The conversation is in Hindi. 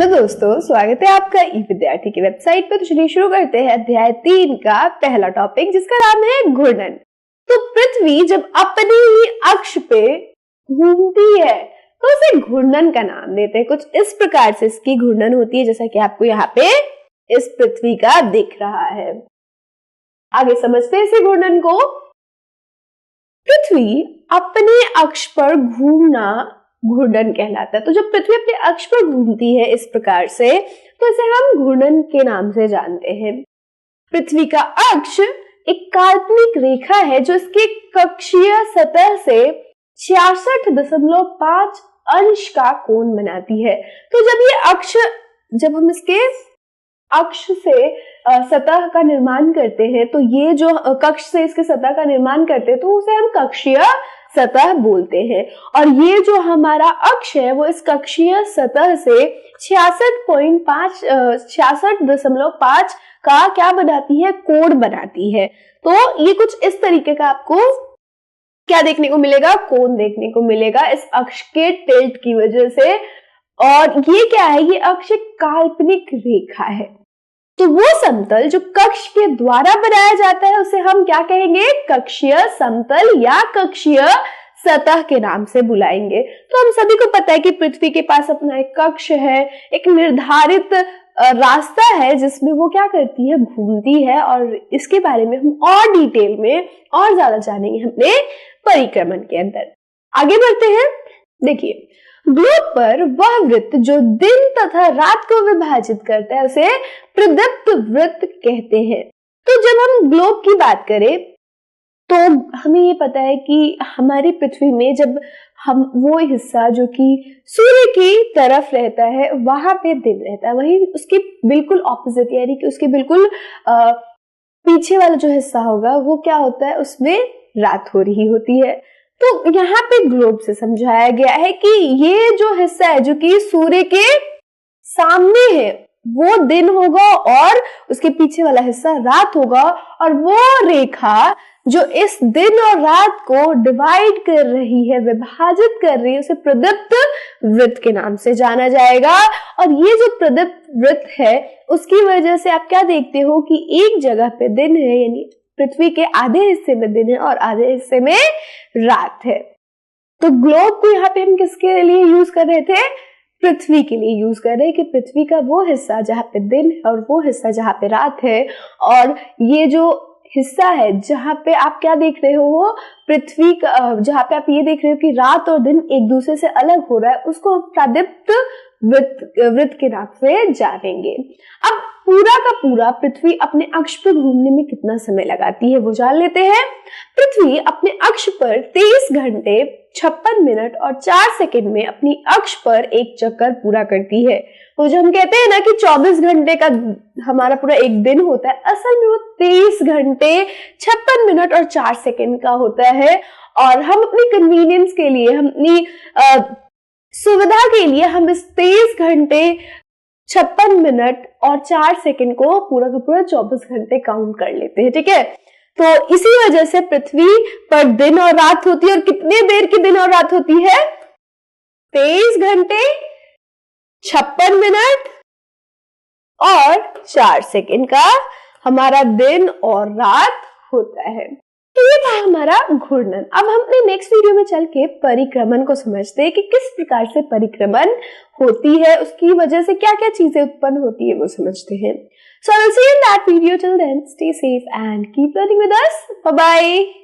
हेलो दोस्तों, स्वागत है आपका ई विद्यार्थी की वेबसाइट पर। तो चलिए शुरू करते हैं अध्याय 3 का पहला टॉपिक, जिसका नाम है घूर्णन। तो पृथ्वी जब अपने ही अक्ष पे घूमती है तो उसे घूर्णन का नाम देते हैं। कुछ इस प्रकार से इसकी घूर्णन होती है, जैसा कि आपको यहाँ पे इस पृथ्वी का दिख रहा है। आगे समझते हैं इसे घूर्णन को। पृथ्वी अपने अक्ष पर घूमना घूर्णन कहलाता है। तो जब पृथ्वी अपने अक्ष पर घूमती है इस प्रकार से, तो इसे हम घूर्णन के नाम से जानते हैं। पृथ्वी का अक्ष एक काल्पनिक रेखा है जो इसके कक्षीय सतह से 66.5 अंश का कोण बनाती है। तो जब हम इसके अक्ष से सतह का निर्माण करते हैं, तो ये जो कक्ष से इसके सतह का निर्माण करते हैं, तो उसे हम कक्षीय सतह बोलते हैं। और ये जो हमारा अक्ष है वो इस कक्षीय सतह से 66.5 का क्या बनाती है, कोण बनाती है। तो ये कुछ इस तरीके का आपको क्या देखने को मिलेगा, कोण देखने को मिलेगा इस अक्ष के टिल्ट की वजह से। और ये क्या है, ये अक्ष एक काल्पनिक रेखा है। तो वो समतल जो कक्ष के द्वारा बनाया जाता है उसे हम क्या कहेंगे, कक्षीय समतल या कक्षीय सतह के नाम से बुलाएंगे। तो हम सभी को पता है कि पृथ्वी के पास अपना एक कक्ष है, एक निर्धारित रास्ता है जिसमें वो क्या करती है, घूमती है। और इसके बारे में हम और डिटेल में और ज्यादा जानेंगे अपने परिक्रमण के अंदर। आगे बढ़ते हैं। देखिए, ग्लोब पर वह वृत्त जो दिन तथा रात को विभाजित करता है उसे प्रदीप्त वृत्त कहते हैं। तो जब हम ग्लोब की बात करें तो हमें ये पता है कि हमारी पृथ्वी में जब हम वो हिस्सा जो कि सूर्य की तरफ रहता है वहां पे दिन रहता है, वही उसके बिल्कुल ऑपोजिट यानी कि उसके बिल्कुल पीछे वाला जो हिस्सा होगा वो क्या होता है, उसमें रात हो रही होती है। तो यहाँ पे ग्लोब से समझाया गया है कि ये जो हिस्सा है जो कि सूर्य के सामने है वो दिन होगा और उसके पीछे वाला हिस्सा रात होगा। और वो रेखा जो इस दिन और रात को डिवाइड कर रही है, विभाजित कर रही है, उसे प्रदीप्त वृत्त के नाम से जाना जाएगा। और ये जो प्रदीप्त वृत्त है उसकी वजह से आप क्या देखते हो कि एक जगह पे दिन है, यानी पृथ्वी के आधे हिस्से में दिन है और आधे हिस्से में रात है। तो ग्लोब को यहाँ पे हम किसके लिए यूज कर रहे थे, पृथ्वी के लिए यूज कर रहे हैं कि पृथ्वी का वो हिस्सा जहाँ पे दिन है और वो हिस्सा जहाँ पे रात है। और ये जो हिस्सा है जहाँ पे आप क्या देख रहे हो, वो पृथ्वी का, जहाँ पे आप ये देख रहे हो कि रात और दिन एक दूसरे से अलग हो रहा है, उसको हम प्रदीप्त वृत्त के नाम से जानेंगे। अब पूरा का पूरा पृथ्वी अपने अक्ष पर घूमने में कितना समय लगाती है वो जान लेते हैं। पृथ्वी अपने अक्ष पर 23 घंटे 56 मिनट और 4 सेकंड में अपनी अक्ष पर एक चक्कर पूरा करती है। तो जो हम कहते हैं ना कि 24 घंटे का हमारा पूरा एक दिन होता है, असल में वो 23 घंटे 56 मिनट और 4 सेकंड का होता है। और हम अपनी कन्वीनियंस के लिए, हम अपनी सुविधा के लिए हम इस 23 घंटे 56 मिनट और 4 सेकंड को पूरा का पूरा 24 घंटे काउंट कर लेते हैं, ठीक है। तो इसी वजह से पृथ्वी पर दिन और रात होती है। और कितने देर की दिन और रात होती है, 23 घंटे 56 मिनट और 4 सेकंड का हमारा दिन और रात होता है। तो ये था हमारा घूर्णन। अब हम अपने नेक्स्ट वीडियो में चल के परिक्रमण को समझते हैं कि किस प्रकार से परिक्रमण होती है, उसकी वजह से क्या क्या चीजें उत्पन्न होती है वो समझते हैं। So I will see you in that video. Till then, stay safe and keep learning with us. Bye bye.